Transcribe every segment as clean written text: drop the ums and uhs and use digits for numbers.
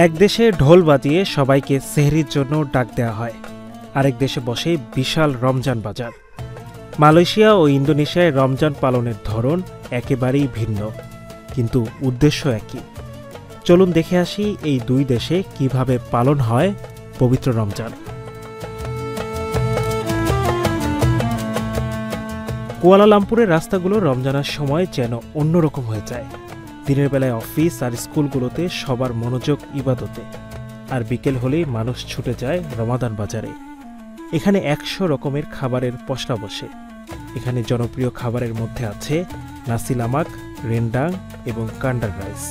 এক দেশে ঢোল বাজিয়ে সবাইকে সেহরির জন্য ডাক দেওয়া হয়, আরেক দেশে বসে বিশাল রমজান বাজার। মালয়েশিয়া ও ইন্দোনেশিয়ায় রমজান পালনের ধরন একেবারেই ভিন্ন, কিন্তু উদ্দেশ্য একই। চলুন দেখে আসি এই দুই দেশে কিভাবে পালন হয় পবিত্র রমজান। কুয়ালালামপুরের রাস্তাগুলো রমজানের সময় যেন অন্যরকম হয়ে যায়। দিনের বেলায় অফিস আর স্কুলগুলোতে সবার মনোযোগ ইবাদতে, আর বিকেল হলেই মানুষ ছুটে যায় রমাদান বাজারে। এখানে ১০০ রকমের খাবারের পসরা বসে। এখানে জনপ্রিয় খাবারের মধ্যে আছে নাসি লামাক, রেন্ডাং এবং কান্ডার রাইস।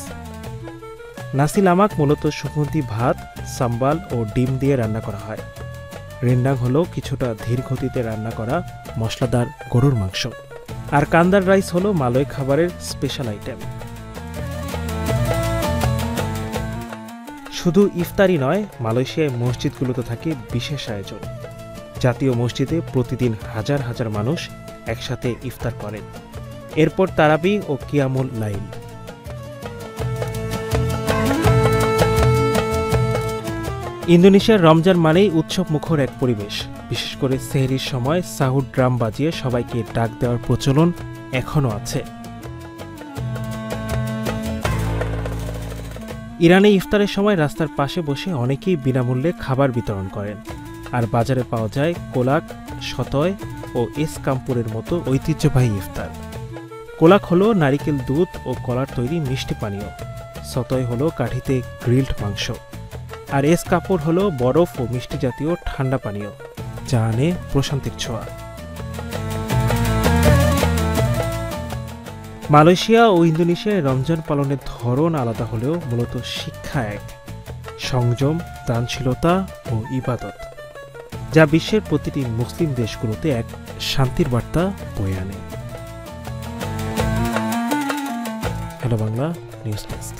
নাসি লামাক মূলত সুগন্ধি ভাত, সাম্বাল ও ডিম দিয়ে রান্না করা হয়। রেন্ডাং হলো কিছুটা ধীর গতিতে রান্না করা মশলাদার গরুর মাংস, আর কান্দার রাইস হলো মালয় খাবারের স্পেশাল আইটেম। শুধু ইফতারি নয়, মালয়েশিয়ায় মসজিদগুলোতে থাকে বিশেষ আয়োজন। জাতীয় মসজিদে প্রতিদিন হাজার হাজার মানুষ একসাথে ইফতার করেন। এরপর তারাবি ও কিয়ামুল লাইল। ইন্দোনেশিয়ার রমজান মানেই উৎসব মুখর এক পরিবেশ। বিশেষ করে সেহরির সময় সাহুর ড্রাম বাজিয়ে সবাইকে ডাক দেওয়ার প্রচলন এখনও আছে। ইরানে ইফতারের সময় রাস্তার পাশে বসে অনেকেই বিনামূল্যে খাবার বিতরণ করেন, আর বাজারে পাওয়া যায় কোলাক, শতয় ও এসকাম্পুরের মতো ঐতিহ্যবাহী ইফতার। কোলাক হলো নারিকেল দুধ ও কলার তৈরি মিষ্টি পানীয়, শতয় হলো কাঠিতে গ্রিলড মাংস, আর এসকাপুর হলো বরফ ও মিষ্টি জাতীয় ঠান্ডা পানীয়, যা আনে প্রশান্তির ছোঁয়া। মালয়েশিয়া ও ইন্দোনেশিয়ায় রমজান পালনের ধরন আলাদা হলেও মূলত শিক্ষা এক: সংযম, দানশীলতা ও ইবাদত, যা বিশ্বের প্রতিটি মুসলিম দেশগুলোতে এক শান্তির বার্তা বয়ে আনে। Hello Bangla news desk.